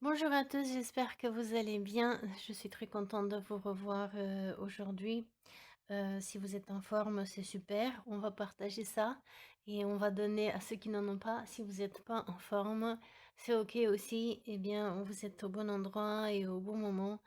Bonjour à tous, j'espère que vous allez bien. Je suis très contente de vous revoir aujourd'hui. Si vous êtes en forme, c'est super. On va partager ça et on va donner à ceux qui n'en ont pas. Si vous n'êtes pas en forme, c'est ok aussi. Eh bien, vous êtes au bon endroit et au bon moment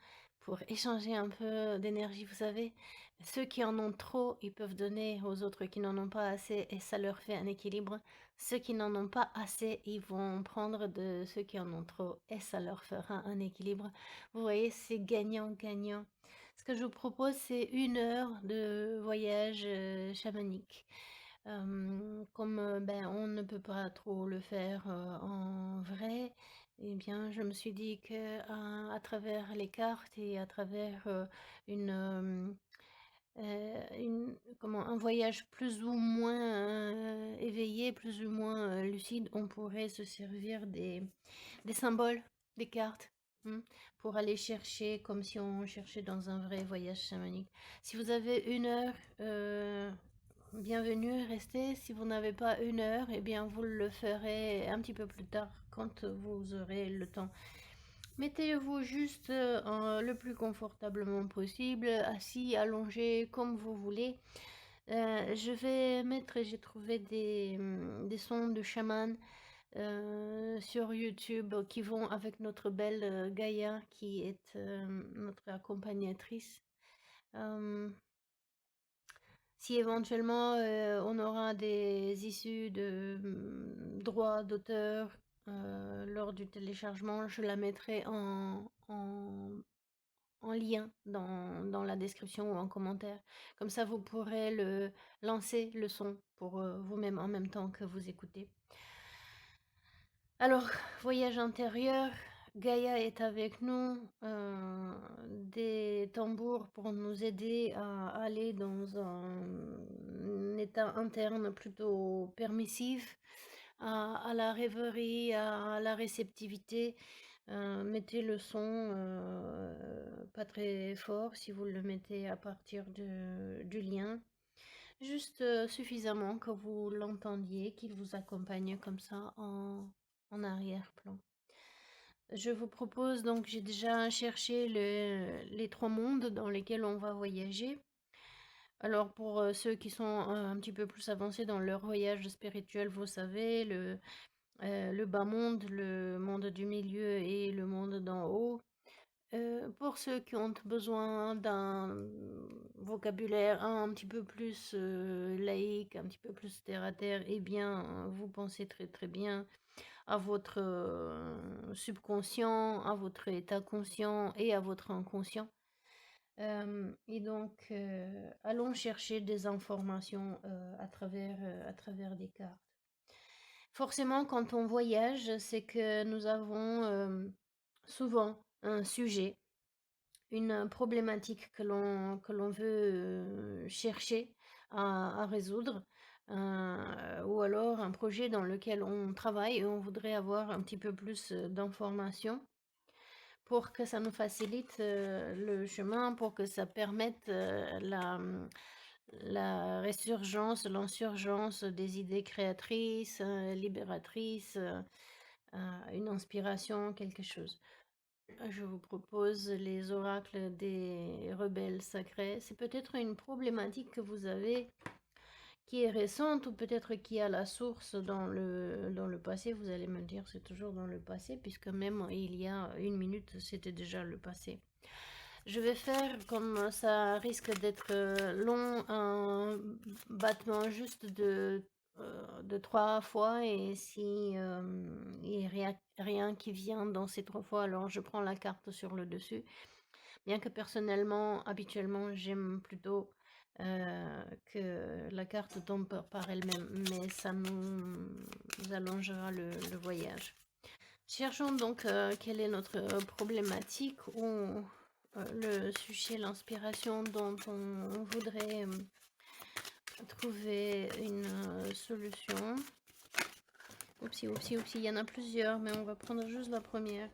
pour échanger un peu d'énergie. Vous savez, ceux qui en ont trop, ils peuvent donner aux autres qui n'en ont pas assez et ça leur fait un équilibre. Ceux qui n'en ont pas assez, ils vont prendre de ceux qui en ont trop et ça leur fera un équilibre. Vous voyez, c'est gagnant-gagnant. Ce que je vous propose, c'est 1 heure de voyage chamanique. Comme ben, on ne peut pas trop le faire en vrai, eh bien, je me suis dit que à travers les cartes et à travers comment, un voyage plus ou moins éveillé, plus ou moins lucide, on pourrait se servir des symboles, des cartes, pour aller chercher comme si on cherchait dans un vrai voyage chamanique. Si vous avez 1 heure, bienvenue, restez. Si vous n'avez pas 1 heure, eh bien vous le ferez un petit peu plus tard quand vous aurez le temps. Mettez-vous juste le plus confortablement possible, assis, allongé, comme vous voulez. Je vais mettre, j'ai trouvé des sons de chaman sur YouTube qui vont avec notre belle Gaïa qui est notre accompagnatrice. Euh, Si éventuellement on aura des issues de droits d'auteur lors du téléchargement, je la mettrai en lien dans la description ou en commentaire. Comme ça, vous pourrez lancer le son pour vous-même en même temps que vous écoutez. Alors, voyage intérieur, Gaïa est avec nous, des tambours pour nous aider à aller dans un état interne plutôt permissif, à la rêverie, à la réceptivité. Mettez le son pas très fort si vous le mettez à partir du lien. Juste suffisamment que vous l'entendiez, qu'il vous accompagne comme ça en arrière-plan. Je vous propose donc, j'ai déjà cherché les 3 mondes dans lesquels on va voyager. Alors pour ceux qui sont un petit peu plus avancés dans leur voyage spirituel, vous savez, le bas monde, le monde du milieu et le monde d'en haut. Pour ceux qui ont besoin d'un vocabulaire un petit peu plus laïque, un petit peu plus terre à terre, eh bien, vous pensez très très bien à votre subconscient, à votre état conscient et à votre inconscient. Et donc, allons chercher des informations à travers des cartes. Forcément, quand on voyage, c'est que nous avons souvent un sujet, une problématique que l'on veut chercher à résoudre, ou alors un projet dans lequel on travaille et on voudrait avoir un petit peu plus d'informations pour que ça nous facilite le chemin, pour que ça permette la résurgence, l'insurgence des idées créatrices, libératrices, une inspiration, quelque chose. Je vous propose les oracles des rebelles sacrés. C'est peut-être une problématique que vous avez qui est récente ou peut-être qui a la source dans le passé. Vous allez me dire c'est toujours dans le passé puisque même il y a 1 minute c'était déjà le passé. Je vais faire comme ça risque d'être long, un battement juste de 3 fois et si il n'y a rien qui vient dans ces 3 fois, alors je prends la carte sur le dessus. Bien que personnellement, habituellement, j'aime plutôt que la carte tombe par elle-même, mais ça nous allongera le voyage. Cherchons donc quelle est notre problématique ou le sujet, l'inspiration dont on voudrait trouver une solution. Oupsie, oupsie, oupsie, il y en a plusieurs, mais on va prendre juste la première.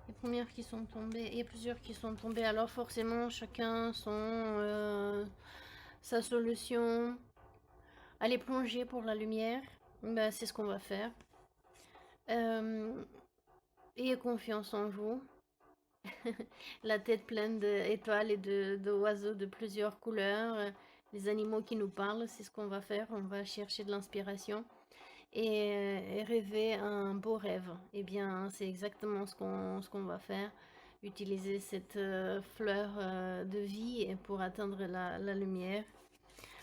Les premières qui sont tombées, il y a plusieurs qui sont tombées, alors forcément chacun sa solution. Aller plonger pour la lumière, ben, c'est ce qu'on va faire. Ayez confiance en vous. La tête pleine d'étoiles et d'oiseaux de plusieurs couleurs, les animaux qui nous parlent, c'est ce qu'on va faire. On va chercher de l'inspiration et rêver un beau rêve. Eh bien, c'est exactement ce qu'on va faire. Utiliser cette fleur de vie pour atteindre la lumière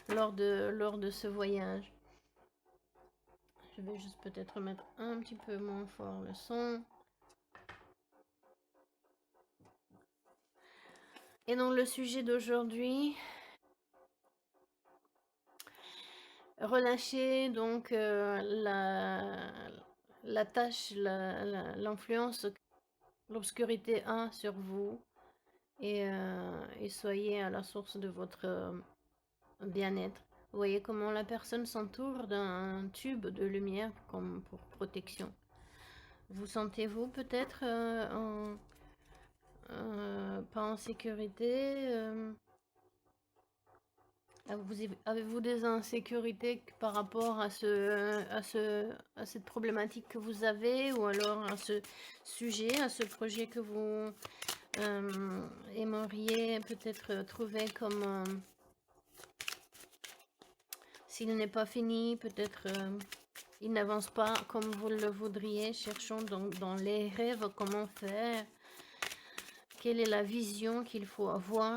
lors de ce voyage. Je vais juste peut-être mettre un petit peu moins fort le son. Et donc le sujet d'aujourd'hui, relâcher donc la tâche, l'influence que l'obscurité a sur vous et soyez à la source de votre bien-être. Vous voyez comment la personne s'entoure d'un tube de lumière comme pour protection. Vous sentez-vous peut-être pas en sécurité Avez-vous des insécurités par rapport à cette problématique que vous avez ou alors à ce sujet, à ce projet que vous aimeriez peut-être trouver comme s'il n'est pas fini, peut-être il n'avance pas comme vous le voudriez. Cherchons donc dans les rêves comment faire, quelle est la vision qu'il faut avoir.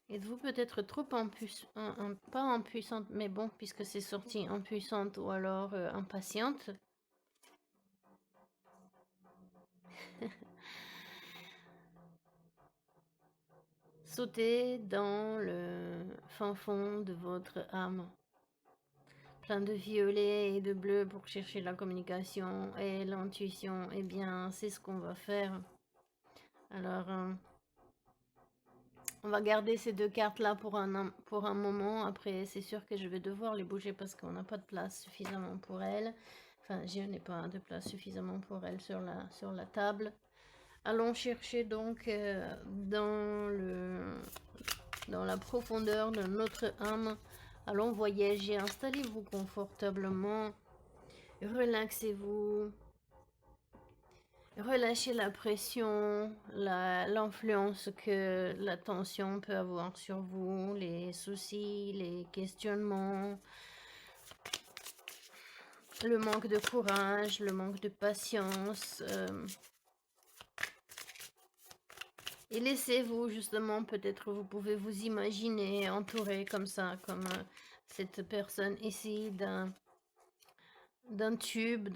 Êtes-vous peut-être trop pas impuissante, mais bon, puisque c'est sorti impuissante ou alors impatiente? Sautez dans le fin fond de votre âme, plein de violet et de bleu pour chercher la communication et l'intuition. Eh bien, c'est ce qu'on va faire. Alors, on va garder ces deux cartes-là pour un moment. Après, c'est sûr que je vais devoir les bouger parce qu'on n'a pas de place suffisamment pour elles. Enfin, je n'ai pas de place suffisamment pour elles sur la table. Allons chercher donc dans la profondeur de notre âme. Allons voyager. Installez-vous confortablement. Relaxez-vous. Relâchez la pression, l'influence que la tension peut avoir sur vous, les soucis, les questionnements, le manque de courage, le manque de patience. Et laissez-vous justement, peut-être vous pouvez vous imaginer entouré comme ça, comme cette personne ici d'un tube,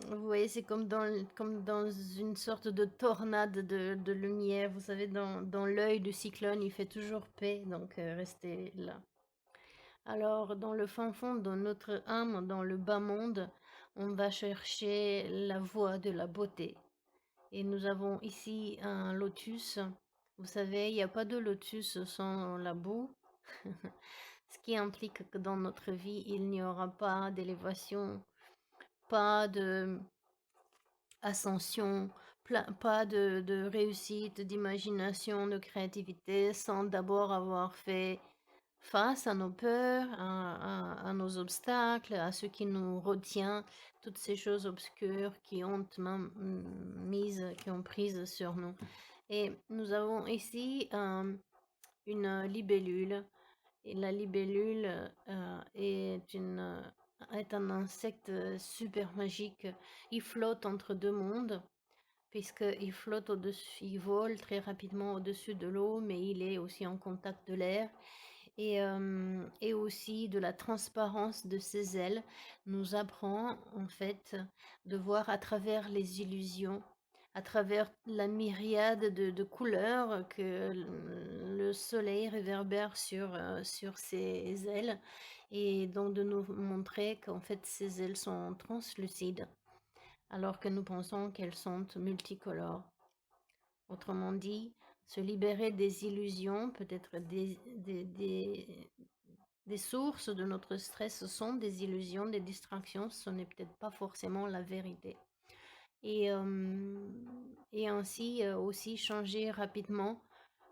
vous voyez, c'est comme dans une sorte de tornade de lumière. Vous savez, dans l'œil du cyclone, il fait toujours paix, donc restez là. Alors, dans le fin fond de notre âme, dans le bas monde, on va chercher la voie de la beauté. Et nous avons ici un lotus. Vous savez, il n'y a pas de lotus sans la boue. Ce qui implique que dans notre vie, il n'y aura pas d'élévation, pas de ascension, pas de réussite, d'imagination, de créativité, sans d'abord avoir fait face à nos peurs, à nos obstacles, à ce qui nous retient, toutes ces choses obscures qui ont qui ont prise sur nous. Et nous avons ici une libellule. Et la libellule est un insecte super magique. Il flotte entre deux mondes, puisqu'il flotte au-dessus, il vole très rapidement au-dessus de l'eau, mais il est aussi en contact de l'air. Et aussi de la transparence de ses ailes nous apprend en fait de voir à travers les illusions, à travers la myriade de couleurs que le soleil réverbère sur ses ailes, et donc de nous montrer qu'en fait ces ailes sont translucides alors que nous pensons qu'elles sont multicolores. Autrement dit, se libérer des illusions, peut-être des sources de notre stress sont des illusions, des distractions, ce n'est peut-être pas forcément la vérité. Et, et ainsi aussi changer rapidement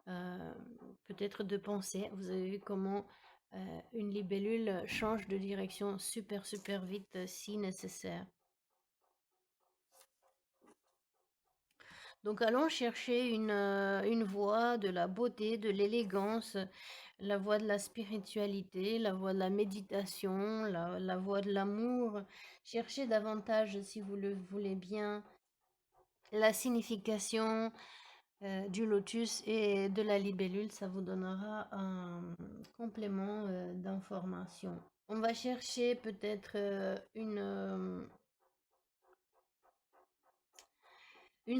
peut-être de pensée. Vous avez vu comment une libellule change de direction super vite si nécessaire. Donc allons chercher une voie de la beauté, de l'élégance, la voie de la spiritualité, la voie de la méditation, la voie de l'amour. Cherchez davantage, si vous le voulez bien, la signification du lotus et de la libellule. Ça vous donnera un complément d'information. On va chercher peut-être une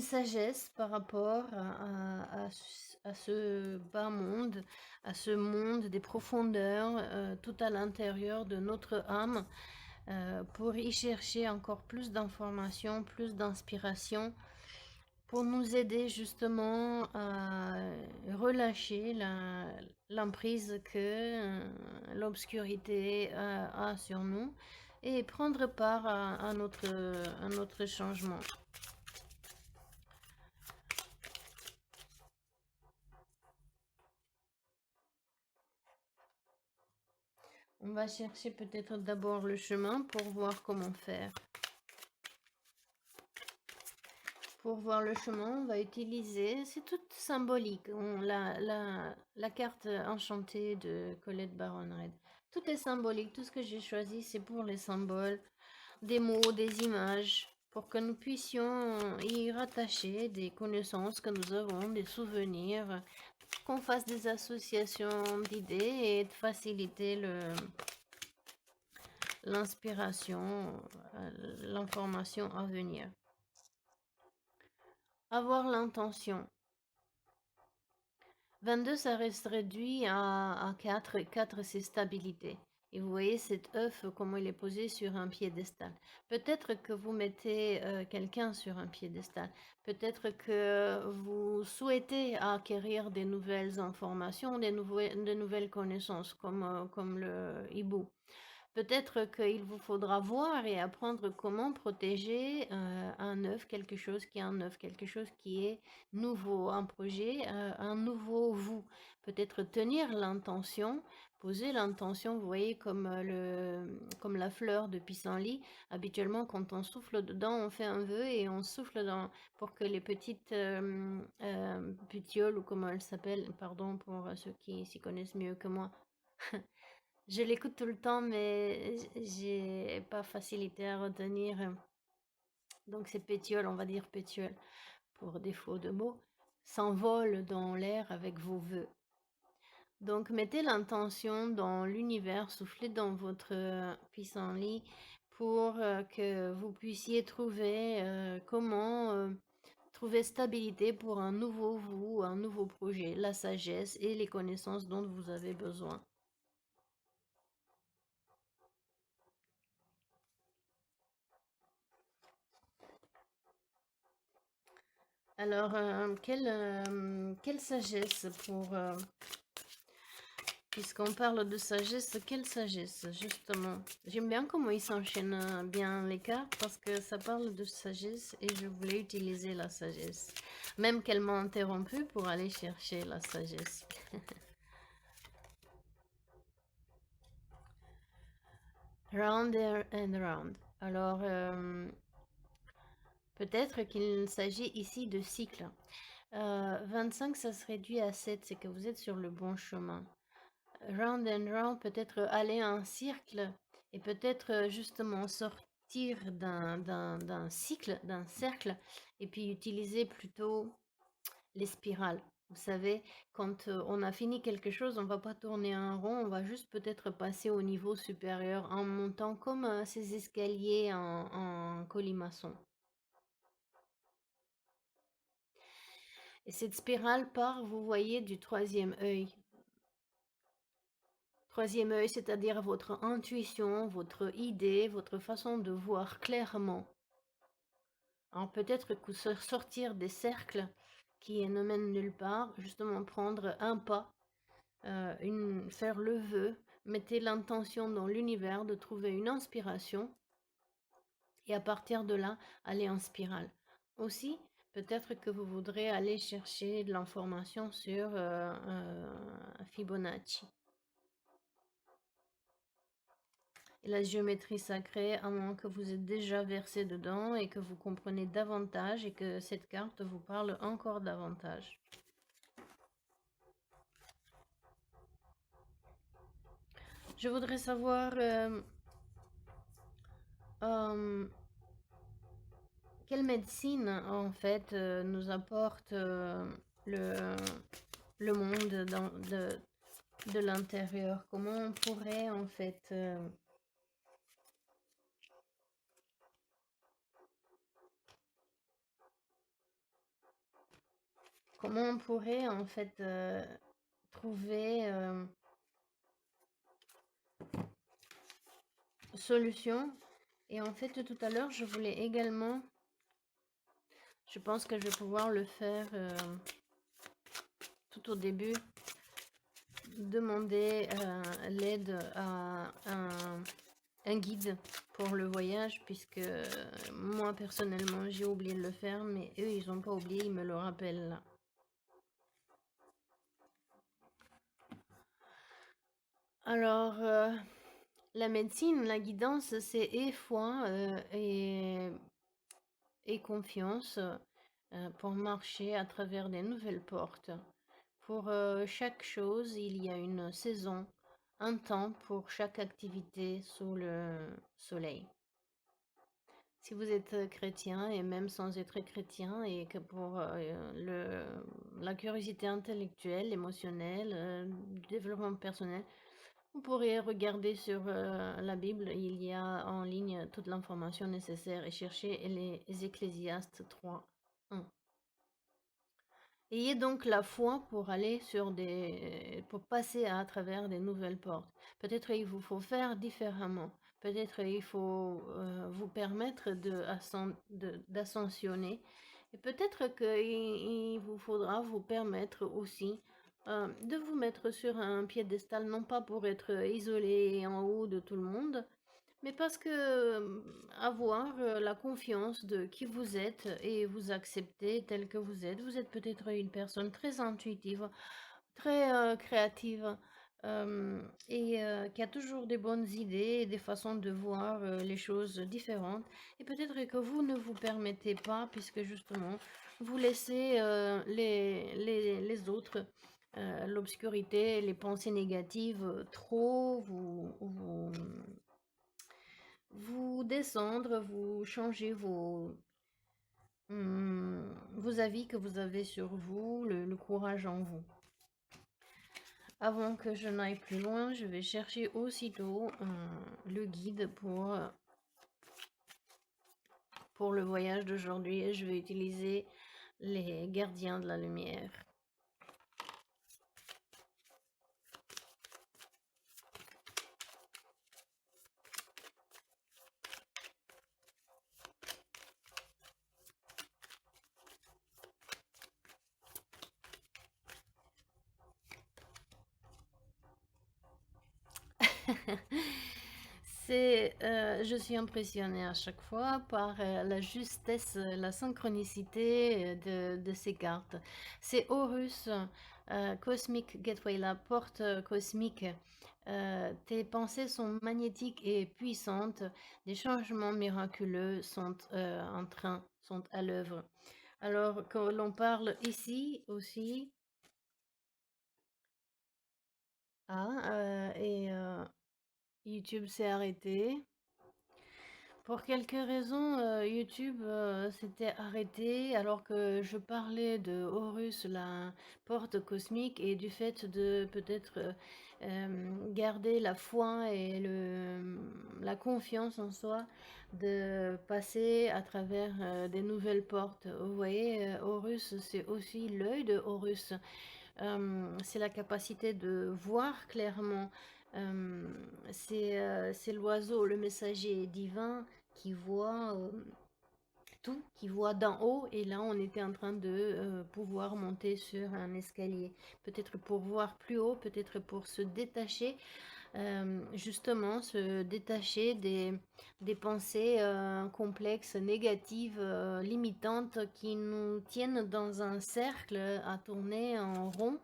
sagesse par rapport à ce bas monde, à ce monde des profondeurs, tout à l'intérieur de notre âme, pour y chercher encore plus d'informations, plus d'inspiration, pour nous aider justement à relâcher l'emprise que l'obscurité a sur nous et prendre part à notre changement. On va chercher peut-être d'abord le chemin pour voir comment faire. Pour voir le chemin, on va utiliser, c'est tout symbolique, la carte enchantée de Colette Baron-Red. Tout est symbolique, tout ce que j'ai choisi, c'est pour les symboles, des mots, des images, pour que nous puissions y rattacher des connaissances que nous avons, des souvenirs, qu'on fasse des associations d'idées et de faciliter l'inspiration, l'information à venir. Avoir l'intention. 22, ça reste réduit à 4. 4, c'est stabilité. Et vous voyez cet œuf, comment il est posé sur un piédestal. Peut-être que vous mettez quelqu'un sur un piédestal. Peut-être que vous souhaitez acquérir des nouvelles informations, des nouvelles connaissances, comme le hibou. Peut-être qu'il vous faudra voir et apprendre comment protéger un œuf, quelque chose qui est un œuf, quelque chose qui est nouveau, un projet, un nouveau vous. Peut-être tenir l'intention, poser l'intention, vous voyez, comme la fleur de pissenlit. Habituellement, quand on souffle dedans, on fait un vœu et on souffle dans, pour que les petites pétioles, ou comment elles s'appellent, pardon pour ceux qui s'y connaissent mieux que moi. Je l'écoute tout le temps, mais j'ai pas facilité à retenir. Donc c'est pétiole, on va dire pétiole, pour défaut de mots, s'envole dans l'air avec vos vœux. Donc mettez l'intention dans l'univers, soufflez dans votre pissenlit pour que vous puissiez trouver comment trouver stabilité pour un nouveau vous, un nouveau projet, la sagesse et les connaissances dont vous avez besoin. Alors, quelle sagesse pour... puisqu'on parle de sagesse, quelle sagesse, justement? J'aime bien comment il s'enchaîne bien les cartes, parce que ça parle de sagesse et je voulais utiliser la sagesse. Même qu'elle m'a interrompu pour aller chercher la sagesse. Round and round. Alors, peut-être qu'il s'agit ici de cycle. 25, ça se réduit à 7, c'est que vous êtes sur le bon chemin. Round and round, peut-être aller en cercle et peut-être justement sortir d'un cycle, d'un cercle et puis utiliser plutôt les spirales. Vous savez, quand on a fini quelque chose, on va pas tourner un rond, on va juste peut-être passer au niveau supérieur en montant comme ces escaliers en colimaçon. Et cette spirale part, vous voyez, du troisième œil. Troisième œil, c'est-à-dire votre intuition, votre idée, votre façon de voir clairement. Alors peut-être que sortir des cercles qui ne mènent nulle part, justement prendre un pas, faire le vœu, mettez l'intention dans l'univers de trouver une inspiration et à partir de là, aller en spirale. Aussi, peut-être que vous voudrez aller chercher de l'information sur Fibonacci. la géométrie sacrée, à moins que vous êtes déjà versé dedans et que vous comprenez davantage et que cette carte vous parle encore davantage. Je voudrais savoir quelle médecine en fait nous apporte le, le monde de l'intérieur. Comment on pourrait en fait trouver solution. Et en fait tout à l'heure je voulais également, je pense que je vais pouvoir le faire tout au début, demander l'aide à un guide pour le voyage, puisque moi personnellement j'ai oublié de le faire, mais eux ils n'ont pas oublié, ils me le rappellent là. Alors la médecine, la guidance, c'est et foi et confiance pour marcher à travers des nouvelles portes. Pour chaque chose, il y a une saison, un temps pour chaque activité sous le soleil. Si vous êtes chrétien et même sans être chrétien et que pour la curiosité intellectuelle, émotionnelle, du développement personnel, vous pourrez regarder sur la Bible, il y a en ligne toute l'information nécessaire et chercher les Ecclésiastes 3:1. Ayez donc la foi pour aller pour passer à travers des nouvelles portes. Peut-être il vous faut faire différemment. Peut-être il faut vous permettre d'ascensionner. Et peut-être qu'il vous faudra vous permettre aussi de vous mettre sur un piédestal, non pas pour être isolé en haut de tout le monde, mais parce que avoir la confiance de qui vous êtes et vous accepter tel que vous êtes peut-être une personne très intuitive, très créative et qui a toujours des bonnes idées et des façons de voir les choses différentes. Et peut-être que vous ne vous permettez pas, puisque justement, vous laissez les autres, l'obscurité, les pensées négatives, trop vous descendre, vous changer vos avis que vous avez sur vous, le courage en vous. Avant que je n'aille plus loin, je vais chercher aussitôt le guide pour le voyage d'aujourd'hui et je vais utiliser les gardiens de la lumière. Je suis impressionnée à chaque fois par la justesse, la synchronicité de ces cartes. C'est Horus, Cosmic Gateway, la porte cosmique. Tes pensées sont magnétiques et puissantes. Des changements miraculeux sont à l'œuvre. Alors, quand l'on parle ici aussi, YouTube s'est arrêté. Pour quelques raisons, YouTube s'était arrêté alors que je parlais de Horus, la porte cosmique, et du fait de peut-être garder la foi et la confiance en soi, de passer à travers des nouvelles portes. Vous voyez, Horus, c'est aussi l'œil de Horus. C'est la capacité de voir clairement. C'est l'oiseau, le messager divin qui voit tout, qui voit d'en haut. Et là, on était en train de pouvoir monter sur un escalier. Peut-être pour voir plus haut, peut-être pour se détacher. Justement, se détacher des pensées complexes, négatives, limitantes qui nous tiennent dans un cercle à tourner en rond.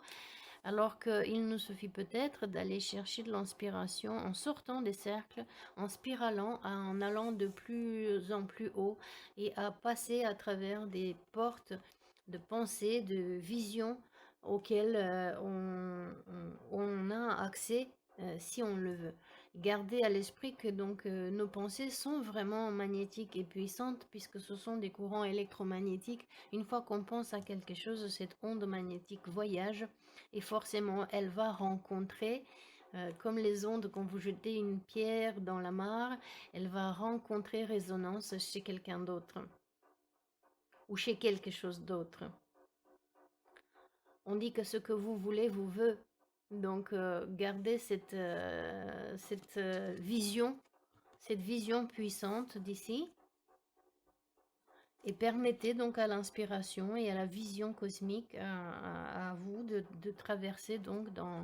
Alors qu'il nous suffit peut-être d'aller chercher de l'inspiration en sortant des cercles, en spiralant, en allant de plus en plus haut et à passer à travers des portes de pensée, de vision auxquelles on a accès si on le veut. Gardez à l'esprit que donc nos pensées sont vraiment magnétiques et puissantes puisque ce sont des courants électromagnétiques. Une fois qu'on pense à quelque chose, cette onde magnétique voyage et forcément elle va rencontrer, comme les ondes quand vous jetez une pierre dans la mare, elle va rencontrer résonance chez quelqu'un d'autre ou chez quelque chose d'autre. On dit que ce que vous voulez vous veut. Donc gardez cette vision puissante d'ici et permettez donc à l'inspiration et à la vision cosmique à vous de traverser donc dans,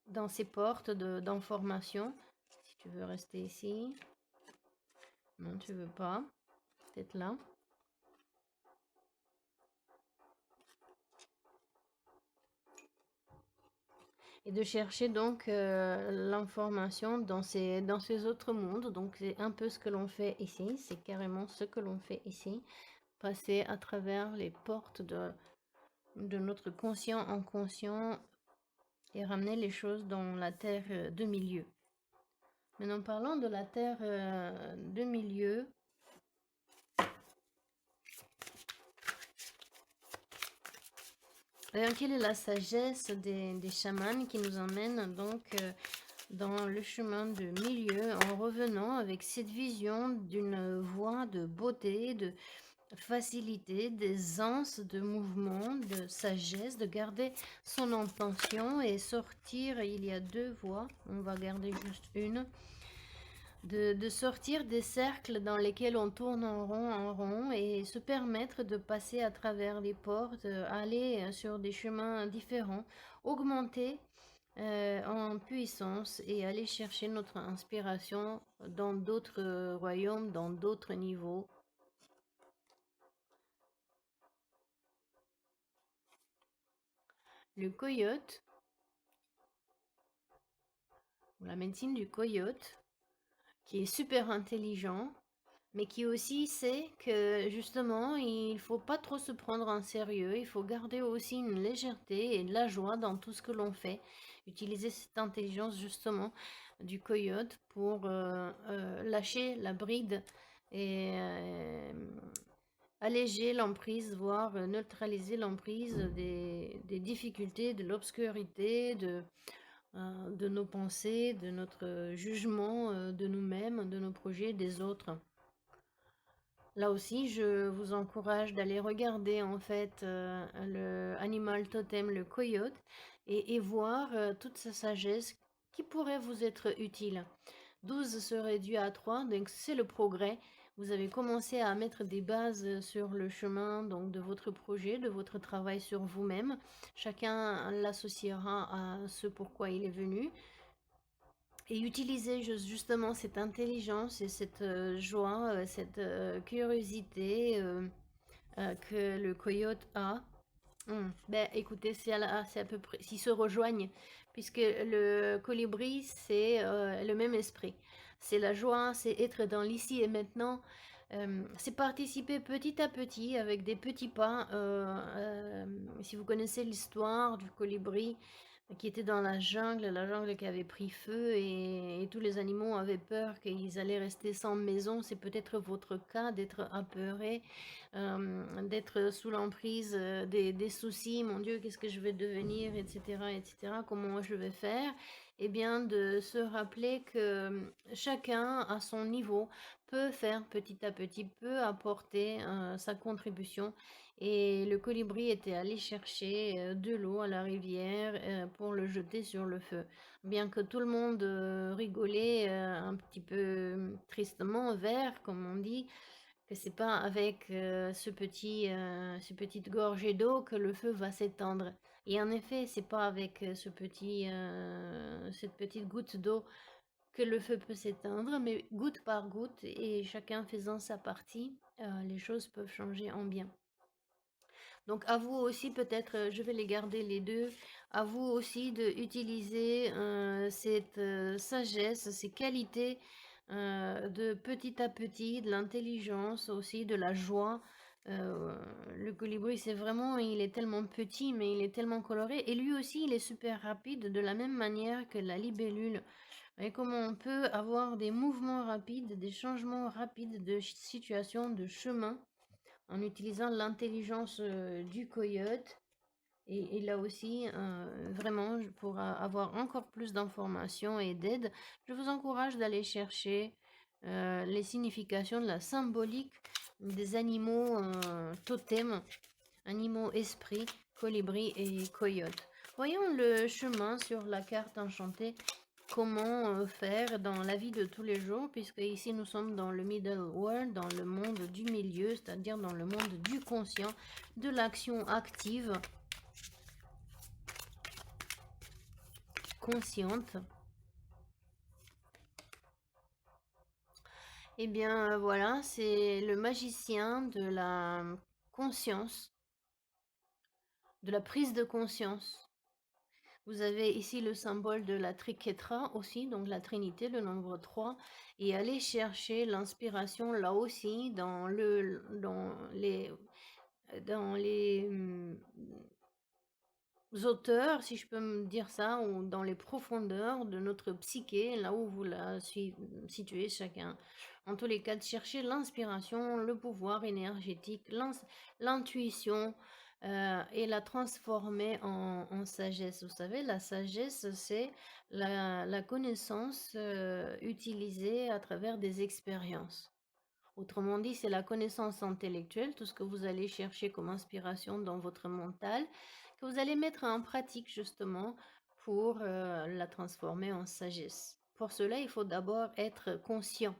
dans ces portes d'information. Si tu veux rester ici. Non, tu veux pas. Peut-être là. Et de chercher donc l'information dans ces autres mondes. Donc c'est un peu ce que l'on fait ici. C'est carrément ce que l'on fait ici. Passer à travers les portes de notre conscient inconscient et ramener les choses dans la terre de milieu. Maintenant, parlons de la terre de milieu. Quelle est la sagesse des chamans qui nous emmène donc dans le chemin de milieu en revenant avec cette vision d'une voie de beauté, de facilité, d'aisance de mouvement, de sagesse, de garder son intention et sortir. Il y a deux voies, on va garder juste une. De sortir des cercles dans lesquels on tourne en rond et se permettre de passer à travers les portes, aller sur des chemins différents, augmenter en puissance et aller chercher notre inspiration dans d'autres royaumes, dans d'autres niveaux. Le coyote, la médecine du coyote, qui est super intelligent, mais qui aussi sait que justement, il faut pas trop se prendre en sérieux, il faut garder aussi une légèreté et de la joie dans tout ce que l'on fait. Utiliser cette intelligence justement du coyote pour lâcher la bride et alléger l'emprise, voire neutraliser l'emprise des difficultés, de l'obscurité, de nos pensées, de notre jugement de nous-mêmes, de nos projets, des autres. Là aussi, je vous encourage d'aller regarder en fait le animal totem, le coyote, et voir toute sa sagesse qui pourrait vous être utile. 12 se réduit à 3, donc c'est le progrès. Vous avez commencé à mettre des bases sur le chemin donc de votre projet, de votre travail sur vous-même. Chacun l'associera à ce pourquoi il est venu. Et utiliser justement cette intelligence et cette joie, cette curiosité que le coyote a. Ben, écoutez, c'est à peu près, s'ils se rejoignent, puisque le colibri, c'est le même esprit. C'est la joie, c'est être dans l'ici et maintenant. C'est participer petit à petit avec des petits pas. Si vous connaissez l'histoire du colibri qui était dans la jungle qui avait pris feu et tous les animaux avaient peur qu'ils allaient rester sans maison, c'est peut-être votre cas d'être apeuré, d'être sous l'emprise des soucis, mon Dieu, qu'est-ce que je vais devenir, etc., etc., comment je vais faire, et bien de se rappeler que chacun à son niveau peut faire petit à petit, peut apporter sa contribution. Et le colibri était allé chercher de l'eau à la rivière pour le jeter sur le feu. Bien que tout le monde rigolait un petit peu tristement, vert, comme on dit, que c'est pas avec ce petite gorgée d'eau que le feu va s'étendre. Et en effet, c'est pas avec cette petite goutte d'eau que le feu peut s'éteindre, mais goutte par goutte et chacun faisant sa partie, les choses peuvent changer en bien. Donc à vous aussi peut-être, je vais les garder les deux, à vous aussi d'utiliser cette sagesse, ces qualités de petit à petit, de l'intelligence aussi, de la joie. Euh, le colibri, c'est vraiment, il est tellement petit, mais il est tellement coloré. Et lui aussi, il est super rapide, de la même manière que la libellule. Et comment on peut avoir des mouvements rapides, des changements rapides de situation, de chemin, en utilisant l'intelligence du coyote. Et là aussi, vraiment, pour avoir encore plus d'informations et d'aide, je vous encourage d'aller chercher les significations de la symbolique des animaux totems, animaux esprits, colibri et coyote. Voyons le chemin sur la carte enchantée, comment faire dans la vie de tous les jours, puisque ici nous sommes dans le middle world, dans le monde du milieu, c'est-à-dire dans le monde du conscient, de l'action active, consciente. Eh bien voilà, c'est le magicien de la conscience, de la prise de conscience. Vous avez ici le symbole de la triquetra aussi, donc la Trinité, le nombre 3, et allez chercher l'inspiration là aussi dans les auteurs, si je peux me dire ça, ou dans les profondeurs de notre psyché, là où vous la situez chacun. En tous les cas, de chercher l'inspiration, le pouvoir énergétique, l'intuition, et la transformer en sagesse. Vous savez, la sagesse, c'est la connaissance utilisée à travers des expériences. Autrement dit, c'est la connaissance intellectuelle, tout ce que vous allez chercher comme inspiration dans votre mental, que vous allez mettre en pratique justement pour la transformer en sagesse. Pour cela, il faut d'abord être conscient.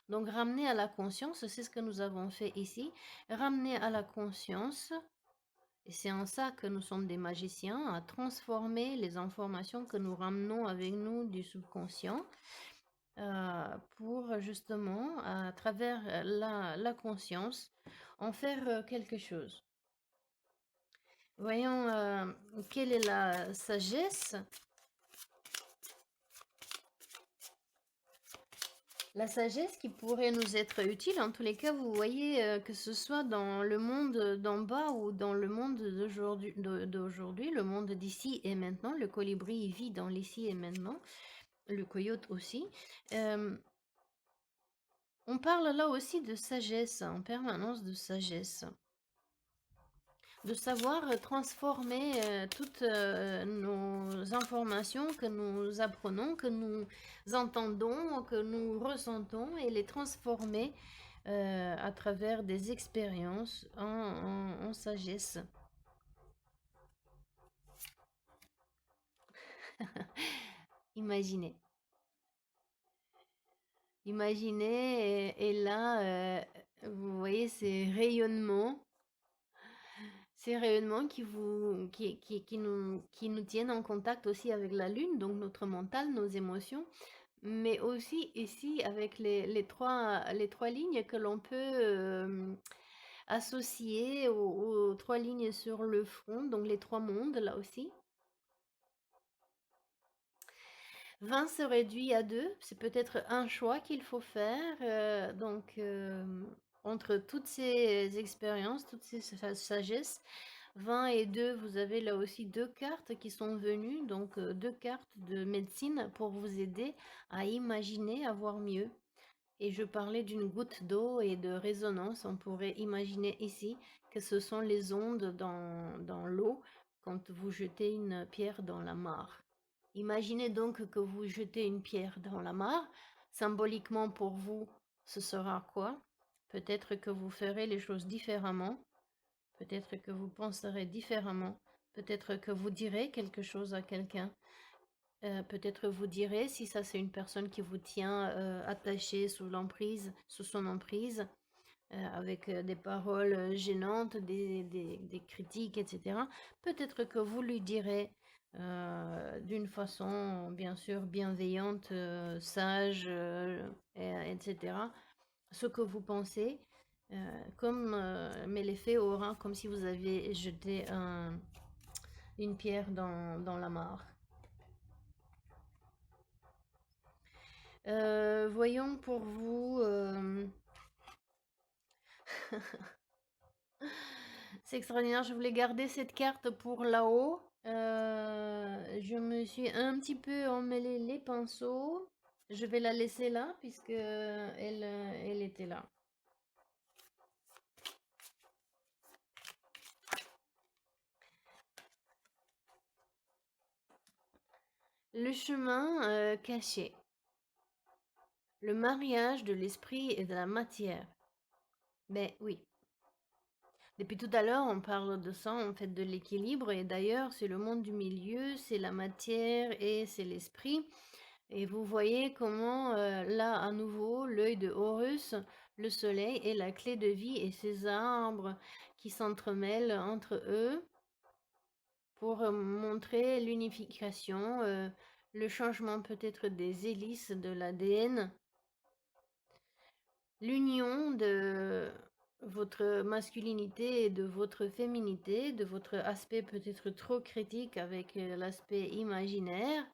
Donc ramener à la conscience, c'est ce que nous avons fait ici. Ramener à la conscience, et c'est en ça que nous sommes des magiciens, à transformer les informations que nous ramenons avec nous du subconscient pour justement, à travers la conscience, en faire quelque chose. Voyons quelle est la sagesse. La sagesse qui pourrait nous être utile, en tous les cas, vous voyez, que ce soit dans le monde d'en bas ou dans le monde d'aujourd'hui, le monde d'ici et maintenant. Le colibri il vit dans l'ici et maintenant, le coyote aussi. On parle là aussi de sagesse, en permanence de sagesse. De savoir transformer toutes nos informations que nous apprenons, que nous entendons, que nous ressentons et les transformer à travers des expériences en sagesse. Imaginez. Imaginez, et là, vous voyez ces rayonnements qui nous tiennent en contact aussi avec la Lune, donc notre mental, nos émotions, mais aussi ici avec les trois lignes que l'on peut associer aux trois lignes sur le front, donc les trois mondes là aussi. 20 se réduit à 2, c'est peut-être un choix qu'il faut faire. Entre toutes ces expériences, toutes ces sagesses, 20 et 2, vous avez là aussi deux cartes qui sont venues, donc deux cartes de médecine pour vous aider à imaginer, à voir mieux. Et je parlais d'une goutte d'eau et de résonance. On pourrait imaginer ici que ce sont les ondes dans l'eau quand vous jetez une pierre dans la mare. Imaginez donc que vous jetez une pierre dans la mare. Symboliquement pour vous, ce sera quoi? Peut-être que vous ferez les choses différemment. Peut-être que vous penserez différemment. Peut-être que vous direz quelque chose à quelqu'un. Peut-être vous direz, si ça c'est une personne qui vous tient attaché sous son emprise, avec des paroles gênantes, des critiques, etc. Peut-être que vous lui direz d'une façon bien sûr bienveillante, sage, etc. ce que vous pensez. mais l'effet aura comme si vous aviez jeté une pierre dans la mare. Voyons pour vous. C'est extraordinaire, je voulais garder cette carte pour là-haut. Je me suis un petit peu emmêlé les pinceaux. Je vais la laisser là puisque elle était là. Le chemin caché. Le mariage de l'esprit et de la matière. Ben oui. Depuis tout à l'heure, on parle de ça, en fait, de l'équilibre. Et d'ailleurs, c'est le monde du milieu, c'est la matière et c'est l'esprit. Et vous voyez comment, là, à nouveau, l'œil de Horus, le soleil est la clé de vie et ces arbres qui s'entremêlent entre eux pour montrer l'unification, le changement peut-être des hélices de l'ADN, l'union de votre masculinité et de votre féminité, de votre aspect peut-être trop critique avec l'aspect imaginaire,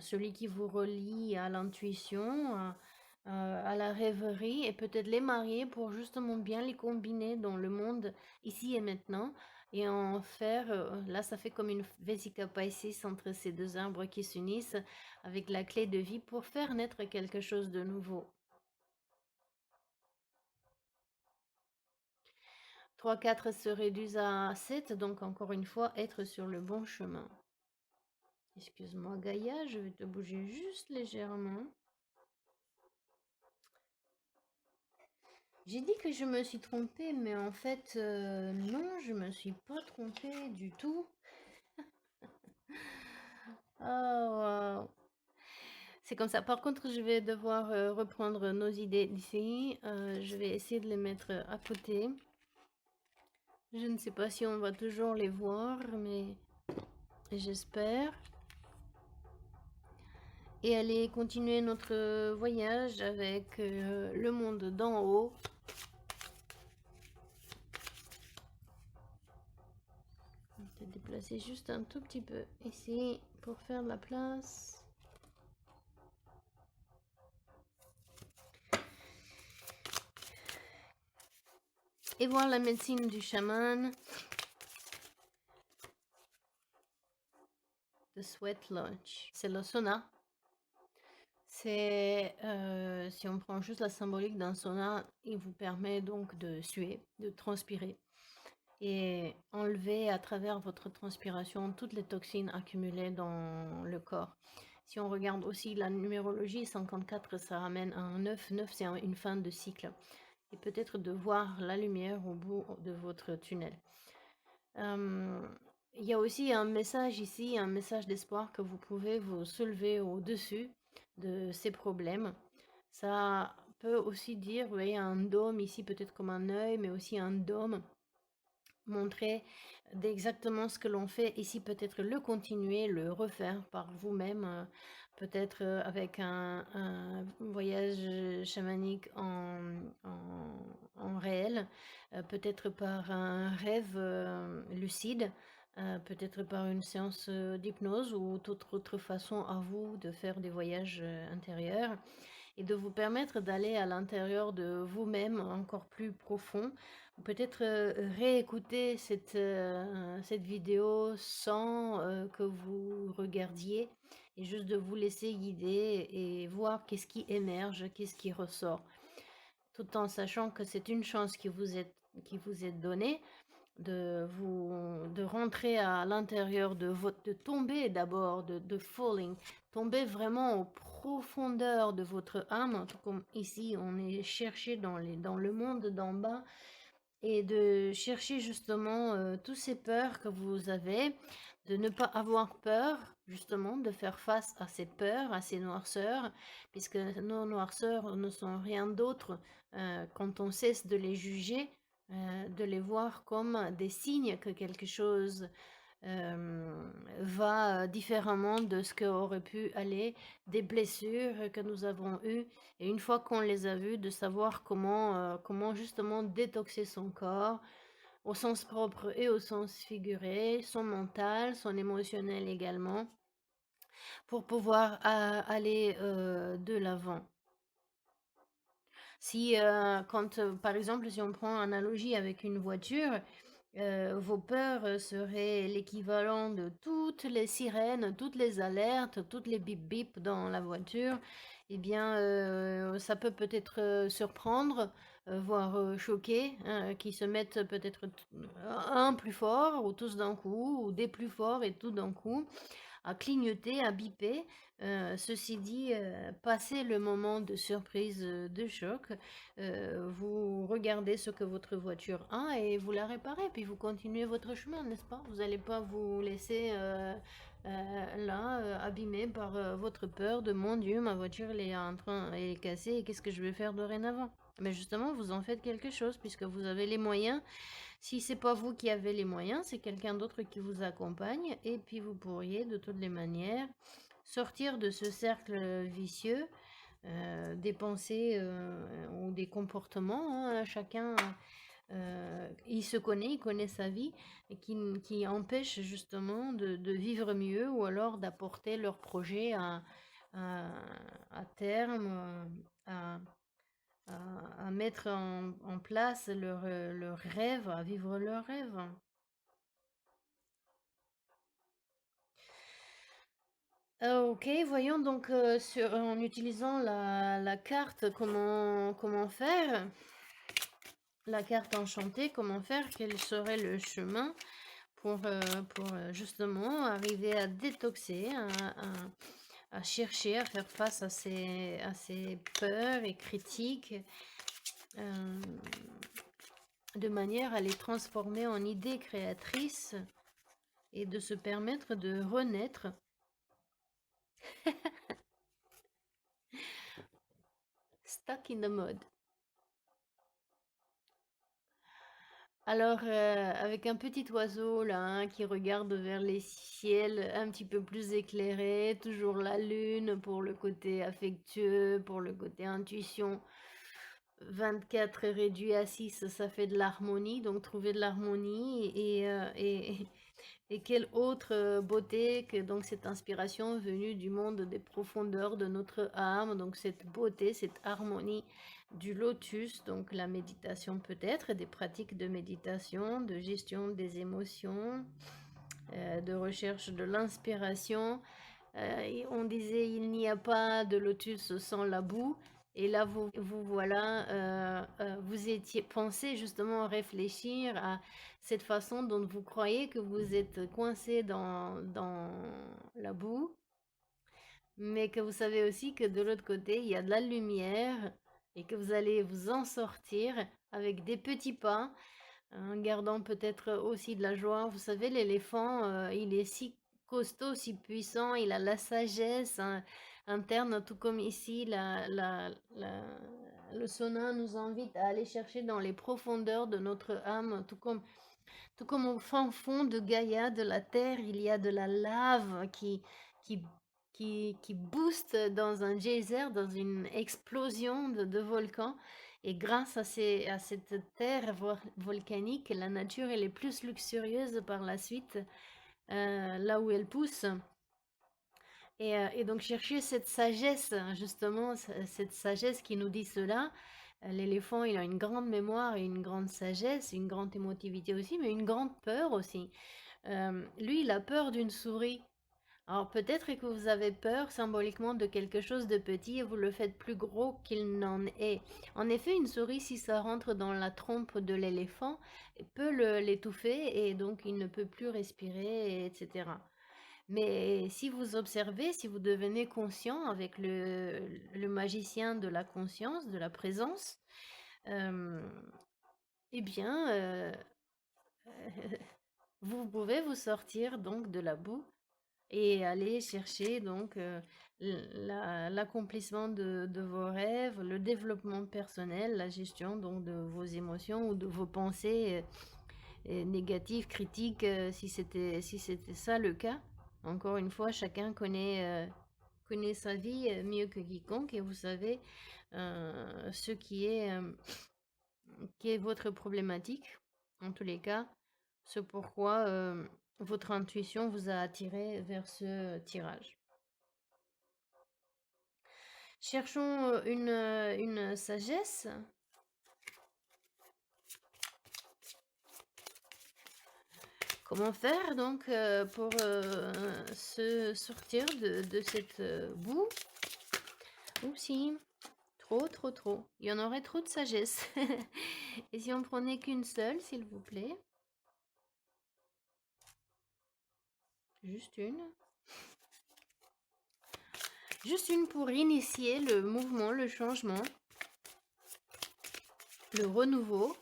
celui qui vous relie à l'intuition, à la rêverie, et peut-être les marier pour justement bien les combiner dans le monde ici et maintenant, et en faire, là ça fait comme une vesica piscis entre ces deux arbres qui s'unissent avec la clé de vie pour faire naître quelque chose de nouveau. 3, 4 se réduisent à 7, donc encore une fois, être sur le bon chemin. Excuse-moi Gaïa, je vais te bouger juste légèrement. J'ai dit que je me suis trompée, mais en fait, non, je me suis pas trompée du tout. Oh, wow. C'est comme ça. Par contre, je vais devoir reprendre nos idées d'ici. Je vais essayer de les mettre à côté. Je ne sais pas si on va toujours les voir, mais j'espère. Et aller continuer notre voyage avec le monde d'en haut. On va peut-être déplacer juste un tout petit peu ici pour faire de la place. Et voir la médecine du chaman. The Sweat Lodge. C'est le sauna. C'est, si on prend juste la symbolique d'un sauna, il vous permet donc de suer, de transpirer et enlever à travers votre transpiration toutes les toxines accumulées dans le corps. Si on regarde aussi la numérologie, 54, ça ramène à un 9. 9, c'est une fin de cycle. Et peut-être de voir la lumière au bout de votre tunnel. Il y a aussi un message ici, un message d'espoir que vous pouvez vous soulever au-dessus de ces problèmes. Ça peut aussi dire, vous voyez, un dôme ici, peut-être comme un œil, mais aussi un dôme, montrer d'exactement ce que l'on fait ici, peut-être le continuer, le refaire par vous-même, peut-être avec un voyage chamanique en réel, peut-être par un rêve lucide, peut-être par une séance d'hypnose ou toute autre façon à vous de faire des voyages intérieurs et de vous permettre d'aller à l'intérieur de vous-même encore plus profond. Peut-être réécouter cette vidéo sans que vous regardiez et juste de vous laisser guider et voir qu'est-ce qui émerge, qu'est-ce qui ressort. Tout en sachant que c'est une chance qui vous est donnée de rentrer à l'intérieur de tomber d'abord, de falling, tomber vraiment aux profondeurs de votre âme, tout comme ici on est cherché dans le monde d'en bas, et de chercher justement tous ces peurs que vous avez, de ne pas avoir peur justement de faire face à ces peurs, à ces noirceurs, puisque nos noirceurs ne sont rien d'autre quand on cesse de les juger, de les voir comme des signes que quelque chose va différemment de ce qu'aurait pu aller, des blessures que nous avons eues. Et une fois qu'on les a vues, de savoir comment justement détoxer son corps, au sens propre et au sens figuré, son mental, son émotionnel également, pour pouvoir aller de l'avant. Si, par exemple, si on prend analogie avec une voiture, vos peurs, seraient l'équivalent de toutes les sirènes, toutes les alertes, toutes les bip bip dans la voiture, eh bien, ça peut peut-être, surprendre, voire, choquer, hein, qu'ils se mettent peut-être un plus fort ou tous d'un coup ou des plus forts et tout d'un coup à clignoter, à biper. Ceci dit, passé le moment de surprise, de choc, vous regardez ce que votre voiture a et vous la réparez, puis vous continuez votre chemin, n'est-ce pas? Vous n'allez pas vous laisser, là, abîmer par, votre peur de: «Mon Dieu, ma voiture elle est cassée et qu'est-ce que je vais faire dorénavant?» Mais justement, vous en faites quelque chose puisque vous avez les moyens. Si c'est pas vous qui avez les moyens, c'est quelqu'un d'autre qui vous accompagne et puis vous pourriez de toutes les manières sortir de ce cercle vicieux des pensées ou des comportements, hein. Chacun, il se connaît, il connaît sa vie et qui empêche justement de vivre mieux ou alors d'apporter leur projet à, à terme, à mettre en place leur rêve, à vivre leur rêve. Ok, voyons donc en utilisant la carte, comment faire, la carte enchantée, comment faire, quel serait le chemin pour justement arriver à détoxer, à chercher, à faire face à ces peurs et critiques, euh, de manière à les transformer en idées créatrices et de se permettre de renaître. Stuck in the mud. Alors, avec un petit oiseau là, hein, qui regarde vers les ciels un petit peu plus éclairés, toujours la lune pour le côté affectueux, pour le côté intuition. 24 réduit à 6, ça fait de l'harmonie, donc trouver de l'harmonie et quelle autre beauté que donc cette inspiration venue du monde des profondeurs de notre âme, donc cette beauté, cette harmonie du lotus, donc la méditation peut-être, des pratiques de méditation, de gestion des émotions, de recherche de l'inspiration. Et on disait il n'y a pas de lotus sans la boue. Et là, vous voilà, vous étiez pensé justement réfléchir à cette façon dont vous croyez que vous êtes coincé dans la boue, mais que vous savez aussi que de l'autre côté, il y a de la lumière et que vous allez vous en sortir avec des petits pas, en gardant peut-être aussi de la joie. Vous savez, l'éléphant, il est si costaud, si puissant, il a la sagesse interne, tout comme ici, le sauna nous invite à aller chercher dans les profondeurs de notre âme, tout comme au fin fond de Gaïa, de la terre, il y a de la lave qui, qui booste dans un geyser, dans une explosion de volcans. Et grâce à cette terre volcanique, la nature elle est plus luxurieuse par la suite, là où elle pousse. Et donc chercher cette sagesse, justement, cette sagesse qui nous dit cela. L'éléphant, il a une grande mémoire et une grande sagesse, une grande émotivité aussi, mais une grande peur aussi. Lui, il a peur d'une souris. Alors peut-être que vous avez peur symboliquement de quelque chose de petit et vous le faites plus gros qu'il n'en est. En effet, une souris, si ça rentre dans la trompe de l'éléphant, peut l'étouffer et donc il ne peut plus respirer, etc. Mais si vous observez, si vous devenez conscient avec le magicien de la conscience, de la présence, euh, eh bien, vous pouvez vous sortir donc de la boue et aller chercher donc l'accomplissement de vos rêves, le développement personnel, la gestion donc de vos émotions ou de vos pensées négatif, critique, si c'était ça le cas. Encore une fois, chacun connaît sa vie mieux que quiconque et vous savez ce qui est votre problématique. En tous les cas, ce pourquoi votre intuition vous a attiré vers ce tirage. Cherchons une sagesse. Comment faire donc pour se sortir de cette boue? Oupsie, trop. Il y en aurait trop de sagesse. Et si on prenait qu'une seule, s'il vous plaît? Juste une. Juste une pour initier le mouvement, le changement, le renouveau.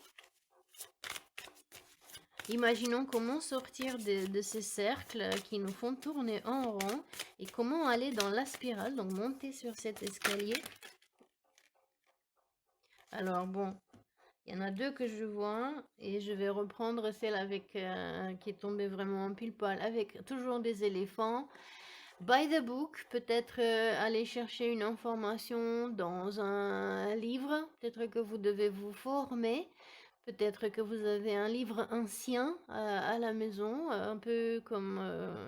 Imaginons comment sortir de ces cercles qui nous font tourner en rond et comment aller dans la spirale, donc monter sur cet escalier. Alors bon, il y en a deux que je vois et je vais reprendre celle avec qui est tombée vraiment en pile poil avec toujours des éléphants. By the book, peut-être aller chercher une information dans un livre, peut-être que vous devez vous former, peut-être que vous avez un livre ancien à la maison, un peu comme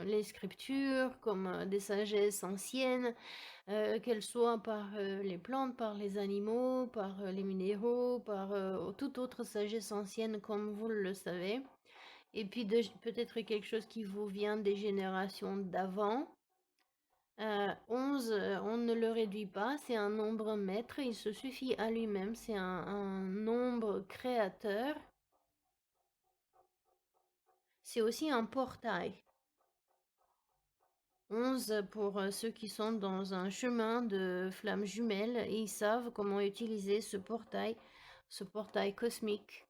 les scriptures, comme des sagesses anciennes, qu'elles soient par les plantes, par les animaux, par les minéraux, par toute autre sagesse ancienne comme vous le savez. Et puis peut-être quelque chose qui vous vient des générations d'avant. 11, on ne le réduit pas, c'est un nombre maître, il se suffit à lui-même, c'est un nombre créateur. C'est aussi un portail. 11 pour ceux qui sont dans un chemin de flammes jumelles et ils savent comment utiliser ce portail cosmique.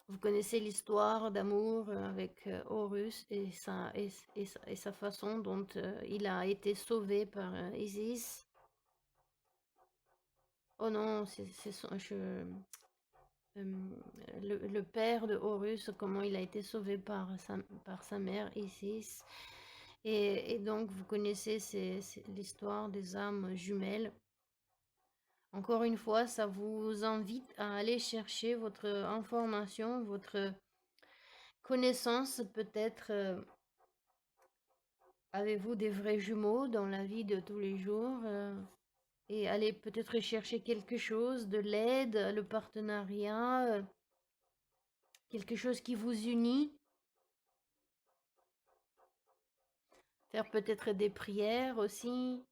Vous connaissez l'histoire d'amour avec Horus et sa façon dont il a été sauvé par Isis. Oh non, le père de Horus, comment il a été sauvé par sa mère Isis. Et donc, vous connaissez l'histoire des âmes jumelles. Encore une fois, ça vous invite à aller chercher votre information, votre connaissance. Peut-être avez-vous des vrais jumeaux dans la vie de tous les jours et aller peut-être chercher quelque chose, de l'aide, le partenariat, quelque chose qui vous unit. Faire peut-être des prières aussi.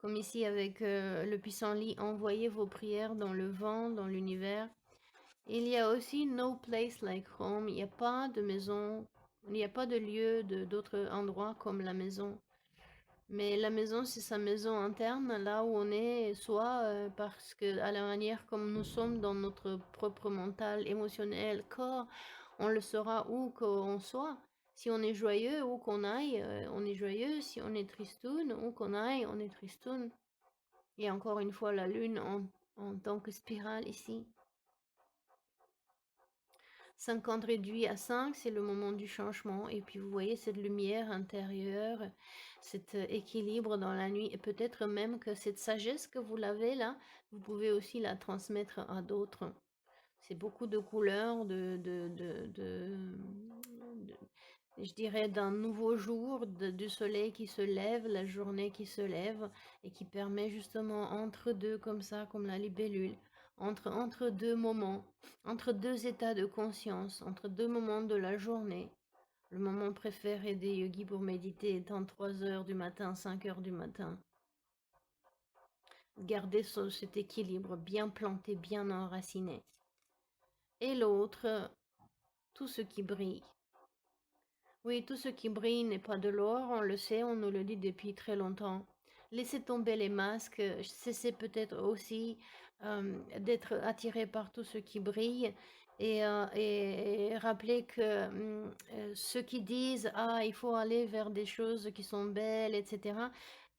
Comme ici avec le pissenlit, envoyez vos prières dans le vent, dans l'univers. Il y a aussi no place like home. Il n'y a pas de maison, il n'y a pas de lieu, d'autre endroit comme la maison. Mais la maison, c'est sa maison interne, là où on est, soit parce que à la manière comme nous sommes dans notre propre mental, émotionnel, corps, on le saura où qu'on soit. Si on est joyeux, où qu'on aille, on est joyeux. Si on est tristoun, où qu'on aille, on est tristoun. Et encore une fois, la lune en tant que spirale ici. 50 réduit à 5, c'est le moment du changement. Et puis vous voyez cette lumière intérieure, cet équilibre dans la nuit. Et peut-être même que cette sagesse que vous l'avez là, vous pouvez aussi la transmettre à d'autres. C'est beaucoup de couleurs, je dirais d'un nouveau jour, du soleil qui se lève, la journée qui se lève et qui permet justement entre deux comme ça, comme la libellule, entre deux moments, entre deux états de conscience, entre deux moments de la journée. Le moment préféré des yogis pour méditer étant 3 heures du matin, 5 heures du matin. Garder cet équilibre bien planté, bien enraciné. Et l'autre, tout ce qui brille. Oui, tout ce qui brille n'est pas de l'or, on le sait, on nous le dit depuis très longtemps. Laissez tomber les masques, cessez peut-être aussi d'être attiré par tout ce qui brille et rappelez que ceux qui disent ah il faut aller vers des choses qui sont belles, etc.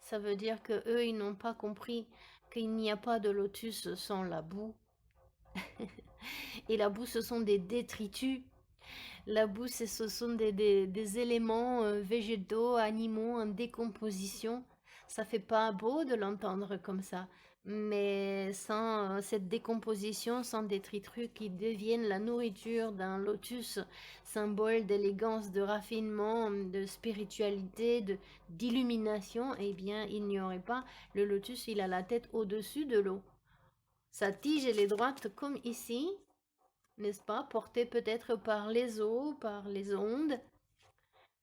Ça veut dire que eux ils n'ont pas compris qu'il n'y a pas de lotus sans la boue. Et la boue, ce sont des détritus. La boue, ce sont des éléments végétaux, animaux en décomposition. Ça fait pas beau de l'entendre comme ça, mais sans cette décomposition, sans détritus qui deviennent la nourriture d'un lotus, symbole d'élégance, de raffinement, de spiritualité, d'illumination, eh bien, il n'y aurait pas. Le lotus, il a la tête au-dessus de l'eau. Sa tige, elle est droite comme ici, n'est-ce pas? Portée peut-être par les eaux, par les ondes,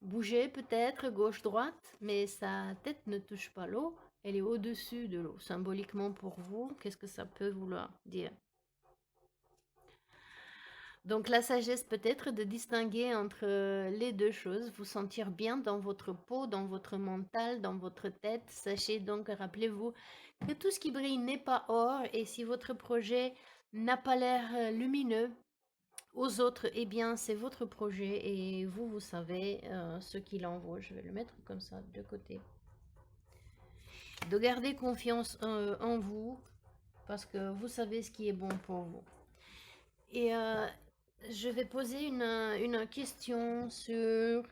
bougée peut-être gauche-droite, mais sa tête ne touche pas l'eau, elle est au-dessus de l'eau. Symboliquement pour vous, qu'est-ce que ça peut vouloir dire? Donc la sagesse peut-être de distinguer entre les deux choses, vous sentir bien dans votre peau, dans votre mental, dans votre tête. Sachez donc, rappelez-vous que tout ce qui brille n'est pas or, et si votre projet n'a pas l'air lumineux, aux autres, eh bien, c'est votre projet et vous, vous savez ce qu'il en vaut. Je vais le mettre comme ça de côté. De garder confiance en vous parce que vous savez ce qui est bon pour vous. Et je vais poser une question sur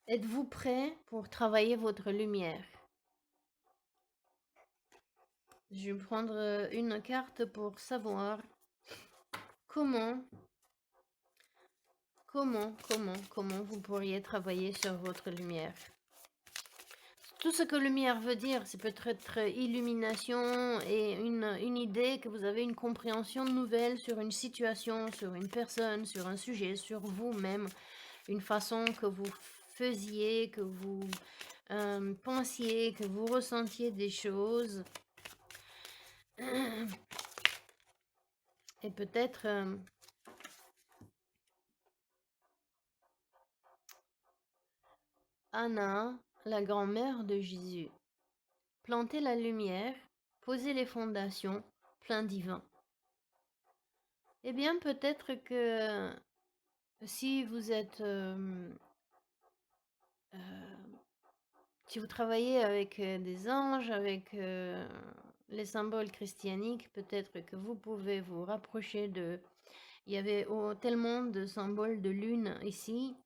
êtes-vous prêt pour travailler votre lumière? Je vais prendre une carte pour savoir comment vous pourriez travailler sur votre lumière. Tout ce que lumière veut dire, c'est peut-être illumination et une idée que vous avez une compréhension nouvelle sur une situation, sur une personne, sur un sujet, sur vous-même, une façon que vous faisiez, que vous pensiez, que vous ressentiez des choses. Et peut-être Anna, la grand-mère de Jésus. Planter la lumière, poser les fondations, plein divin. Eh bien, peut-être que si vous êtes, si vous travaillez avec des anges, avec les symboles christianiques, peut-être que vous pouvez vous rapprocher de... Il y avait tellement de symboles de lune ici,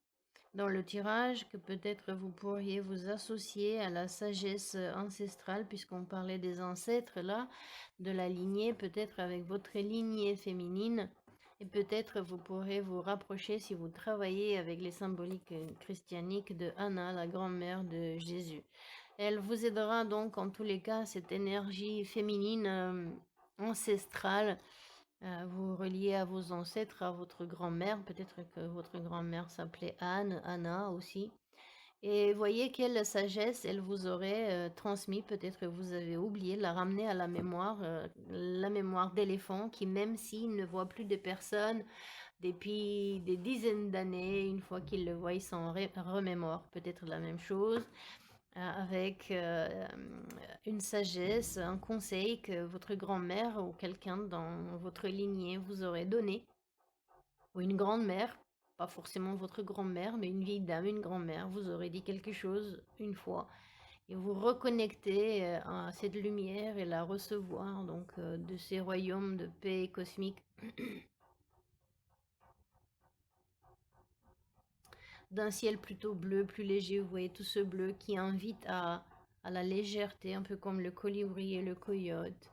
dans le tirage, que peut-être vous pourriez vous associer à la sagesse ancestrale, puisqu'on parlait des ancêtres là, de la lignée, peut-être avec votre lignée féminine. Et peut-être vous pourrez vous rapprocher si vous travaillez avec les symboliques christianiques de Anna, la grand-mère de Jésus. Elle vous aidera donc en tous les cas, cette énergie féminine ancestrale, vous reliez à vos ancêtres, à votre grand-mère. Peut-être que votre grand-mère s'appelait Anne, Anna aussi. Et voyez quelle sagesse elle vous aurait transmis. Peut-être que vous avez oublié de la ramener à la mémoire d'éléphant qui, même s'il ne voit plus de personnes depuis des dizaines d'années, une fois qu'il le voit, il s'en remémore. Peut-être la même chose avec une sagesse, un conseil que votre grand-mère ou quelqu'un dans votre lignée vous aurait donné, ou une grande-mère, pas forcément votre grand-mère, mais une vieille dame, une grand-mère, vous aurait dit quelque chose une fois, et vous reconnectez à cette lumière et la recevoir donc de ces royaumes de paix cosmique. D'un ciel plutôt bleu, plus léger, vous voyez tout ce bleu qui invite à la légèreté, un peu comme le colibri et le coyote,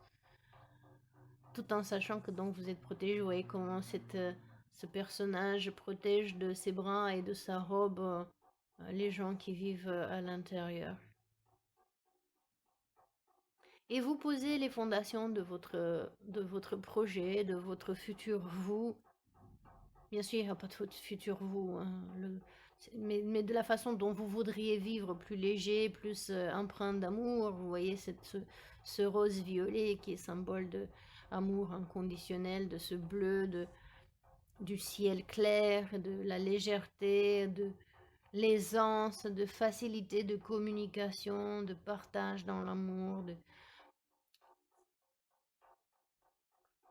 tout en sachant que donc vous êtes protégé. Vous voyez comment ce personnage protège de ses bras et de sa robe les gens qui vivent à l'intérieur. Et vous posez les fondations de votre projet, de votre futur vous. Bien sûr, il n'y a pas de futur vous, hein, mais de la façon dont vous voudriez vivre, plus léger, plus empreint d'amour. Vous voyez ce rose-violet qui est symbole de amour inconditionnel, de ce bleu, du ciel clair, de la légèreté, de l'aisance, de facilité de communication, de partage dans l'amour, de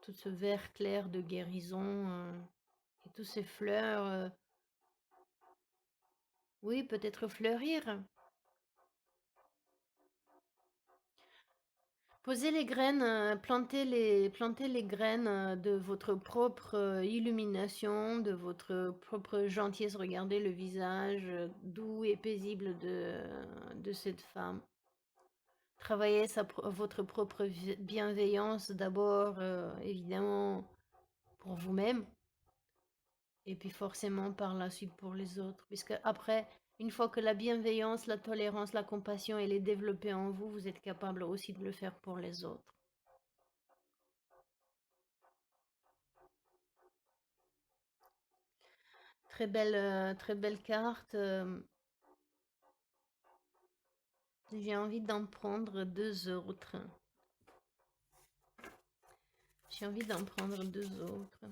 tout ce vert clair de guérison et tous ces fleurs. Oui, peut-être fleurir. Posez les graines, plantez les graines de votre propre illumination, de votre propre gentillesse. Regardez le visage doux et paisible de cette femme. Travaillez votre propre bienveillance d'abord, évidemment, pour vous-même, et puis forcément par la suite pour les autres. Puisque après, une fois que la bienveillance, la tolérance, la compassion, elle est développée en vous, vous êtes capable aussi de le faire pour les autres. Très belle carte. J'ai envie d'en prendre deux autres. J'ai envie d'en prendre deux autres.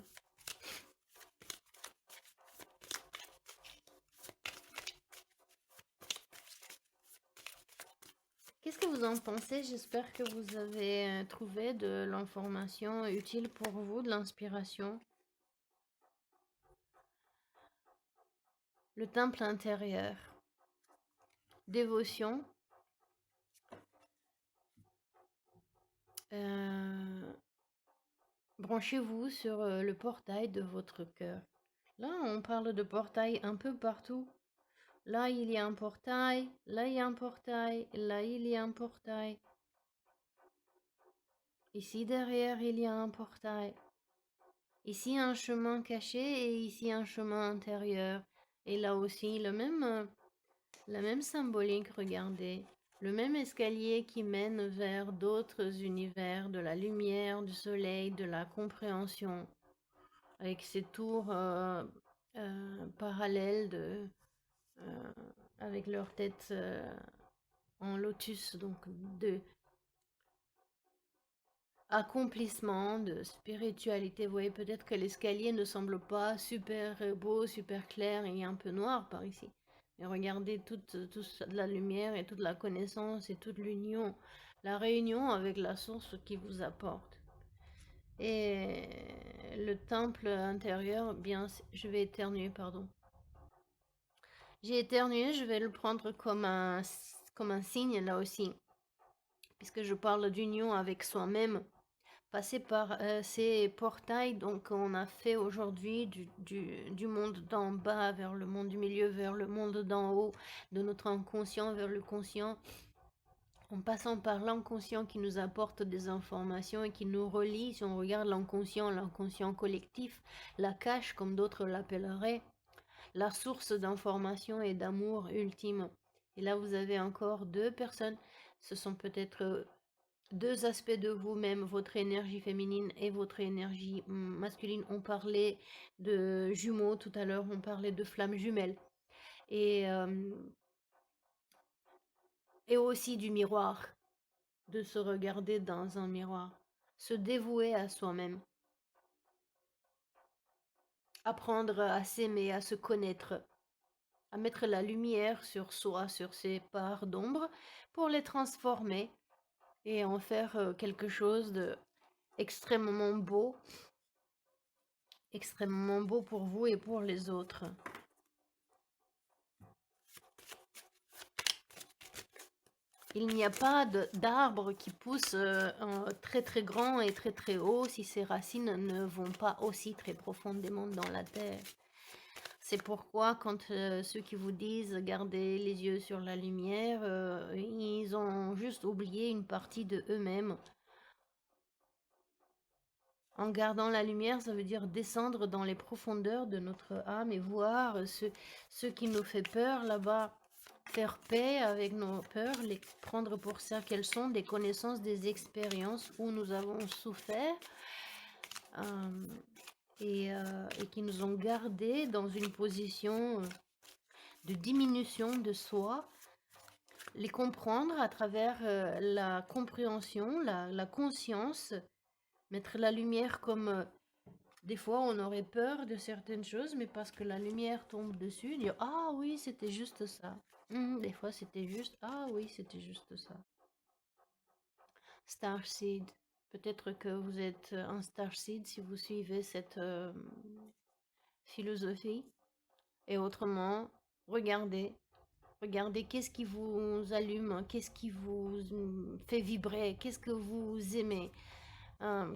Qu'est-ce que vous en pensez? J'espère que vous avez trouvé de l'information utile pour vous, de l'inspiration. Le temple intérieur. Dévotion. Branchez-vous sur le portail de votre cœur. Là, on parle de portail un peu partout. Là, il y a un portail. Là, il y a un portail. Là, il y a un portail. Ici, derrière, il y a un portail. Ici, un chemin caché et ici, un chemin intérieur. Et là aussi, la même symbolique, regardez. Le même escalier qui mène vers d'autres univers, de la lumière, du soleil, de la compréhension. Avec ces tours parallèles avec leur tête en lotus, donc de accomplissement, de spiritualité. Vous voyez, peut-être que l'escalier ne semble pas super beau, super clair et un peu noir par ici. Mais regardez toute la lumière et toute la connaissance et toute l'union, la réunion avec la source qui vous apporte. Et le temple intérieur, bien, je vais éternuer, pardon. J'ai éternué, je vais le prendre comme un signe là aussi, puisque je parle d'union avec soi-même. Passer par ces portails, donc on a fait aujourd'hui du monde d'en bas vers le monde du milieu, vers le monde d'en haut, de notre inconscient vers le conscient, en passant par l'inconscient qui nous apporte des informations et qui nous relie. Si on regarde l'inconscient collectif, la cache comme d'autres l'appelleraient, la source d'information et d'amour ultime. Et là, vous avez encore deux personnes. Ce sont peut-être deux aspects de vous-même, votre énergie féminine et votre énergie masculine. On parlait de jumeaux tout à l'heure, on parlait de flammes jumelles. Et aussi du miroir, de se regarder dans un miroir, se dévouer à soi-même, apprendre à s'aimer, à se connaître, à mettre la lumière sur soi, sur ses parts d'ombre, pour les transformer et en faire quelque chose de extrêmement beau pour vous et pour les autres. Il n'y a pas d'arbre qui pousse très très grand et très très haut si ses racines ne vont pas aussi très profondément dans la terre. C'est pourquoi quand ceux qui vous disent gardez les yeux sur la lumière, ils ont juste oublié une partie de eux-mêmes. En gardant la lumière, ça veut dire descendre dans les profondeurs de notre âme et voir ce qui nous fait peur là-bas. Faire paix avec nos peurs, les prendre pour ça qu'elles sont, des connaissances, des expériences où nous avons souffert et qui nous ont gardés dans une position de diminution de soi. Les comprendre à travers la compréhension, la conscience, mettre la lumière comme des fois on aurait peur de certaines choses, mais parce que la lumière tombe dessus, dire ah oui, c'était juste ça. Des fois c'était juste ah oui, c'était juste ça. Starseed. Peut-être que vous êtes un Starseed si vous suivez cette philosophie. Et autrement, regardez Regardez qu'est-ce qui vous allume, qu'est-ce qui vous fait vibrer, qu'est-ce que vous aimez, euh,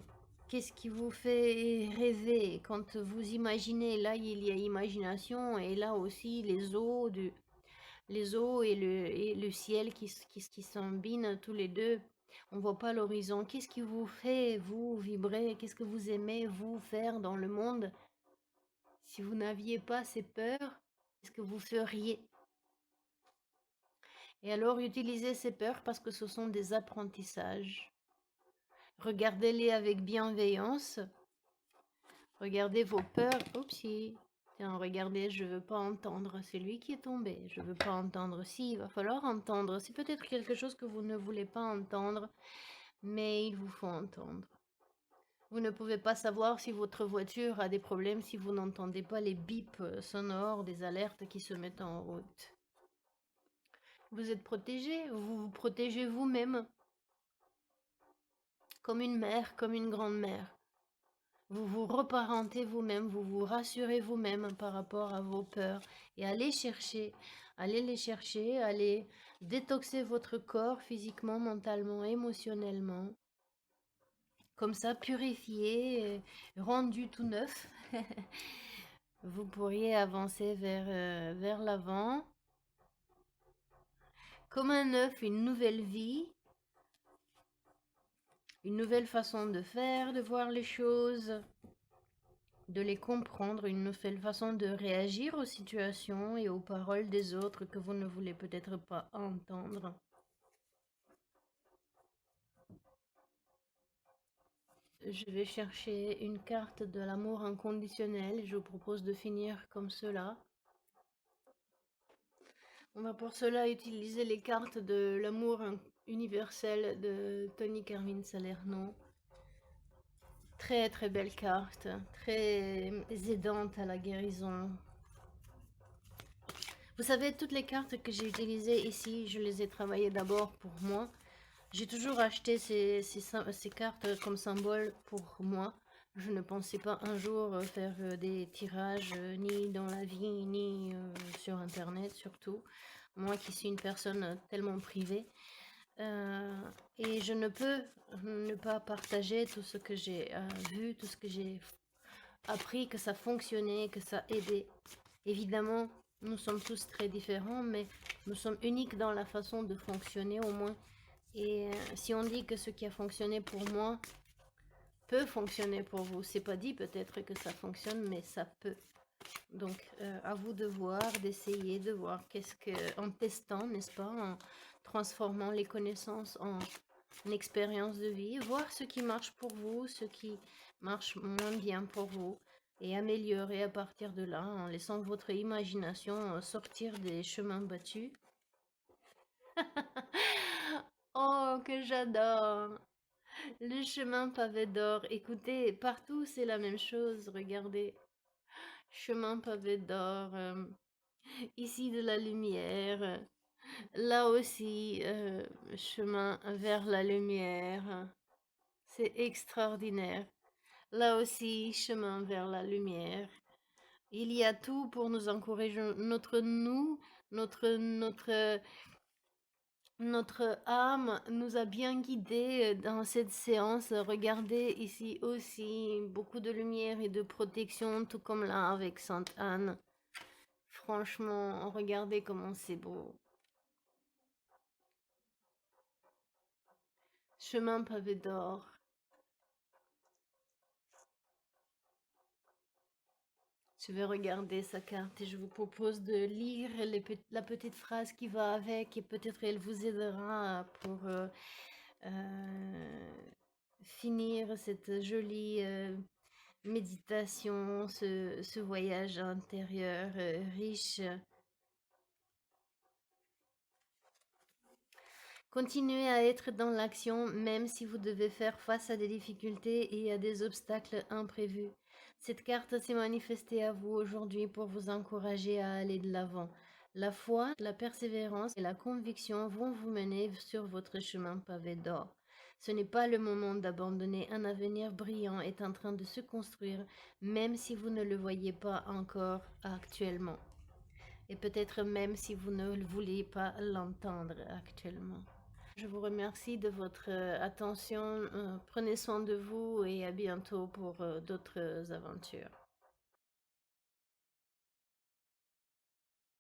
qu'est-ce qui vous fait rêver. Quand vous imaginez, là il y a imagination et là aussi les eaux et le ciel qui s'embinent tous les deux. On voit pas l'horizon. Qu'est-ce qui vous fait vous vibrer? Qu'est-ce que vous aimez vous faire dans le monde? Si vous n'aviez pas ces peurs, qu'est-ce que vous feriez? Et alors, utilisez ces peurs parce que ce sont des apprentissages. Regardez-les avec bienveillance. Regardez vos peurs. Oupsie. Tiens, regardez, je veux pas entendre. C'est lui qui est tombé. Je veux pas entendre. Si, il va falloir entendre. C'est peut-être quelque chose que vous ne voulez pas entendre, mais il vous faut entendre. Vous ne pouvez pas savoir si votre voiture a des problèmes si vous n'entendez pas les bips sonores des alertes qui se mettent en route. Vous êtes protégé, vous vous protégez vous-même, comme une mère, comme une grand-mère. Vous vous reparentez vous-même, vous vous rassurez vous-même par rapport à vos peurs et allez les chercher, allez détoxer votre corps physiquement, mentalement, émotionnellement. Comme ça, purifié, rendu tout neuf. Vous pourriez avancer vers l'avant. Comme un œuf, une nouvelle vie, une nouvelle façon de faire, de voir les choses, de les comprendre, une nouvelle façon de réagir aux situations et aux paroles des autres que vous ne voulez peut-être pas entendre. Je vais chercher une carte de l'amour inconditionnel. Je vous propose de finir comme cela. On va pour cela utiliser les cartes de l'amour universel de Tony Carvin Salerno. Très très belle carte, très aidante à la guérison. Vous savez, toutes les cartes que j'ai utilisées ici, je les ai travaillées d'abord pour moi. J'ai toujours acheté ces cartes comme symbole pour moi. Je ne pensais pas un jour faire des tirages, ni dans la vie, ni sur Internet surtout. Moi qui suis une personne tellement privée. Et je ne peux ne pas partager tout ce que j'ai vu, tout ce que j'ai appris, que ça fonctionnait, que ça aidait. Évidemment, nous sommes tous très différents, mais nous sommes uniques dans la façon de fonctionner au moins. Et si on dit que ce qui a fonctionné pour moi peut fonctionner pour vous, c'est pas dit peut-être que ça fonctionne, mais ça peut. Donc, à vous de voir, d'essayer, de voir qu'est-ce que, en testant, n'est-ce pas, en transformant les connaissances en expérience de vie, voir ce qui marche pour vous, ce qui marche moins bien pour vous, et améliorer à partir de là, en laissant votre imagination sortir des chemins battus. Oh, que j'adore! Le chemin pavé d'or. Écoutez, partout c'est la même chose, regardez. Chemin pavé d'or. Ici de la lumière. Là aussi, chemin vers la lumière. C'est extraordinaire. Là aussi, chemin vers la lumière. Il y a tout pour nous encourager. Notre âme nous a bien guidés dans cette séance. Regardez ici aussi beaucoup de lumière et de protection, tout comme là avec Sainte Anne. Franchement, regardez comment c'est beau. Chemin pavé d'or. Je vais regarder sa carte et je vous propose de lire la petite phrase qui va avec et peut-être elle vous aidera pour finir cette jolie méditation, ce voyage intérieur riche. Continuez à être dans l'action même si vous devez faire face à des difficultés et à des obstacles imprévus. Cette carte s'est manifestée à vous aujourd'hui pour vous encourager à aller de l'avant. La foi, la persévérance et la conviction vont vous mener sur votre chemin pavé d'or. Ce n'est pas le moment d'abandonner. Un avenir brillant est en train de se construire, même si vous ne le voyez pas encore actuellement. et peut-être même si vous ne le voulez pas l'entendre actuellement. Je vous remercie de votre attention. Prenez soin de vous et à bientôt pour d'autres aventures.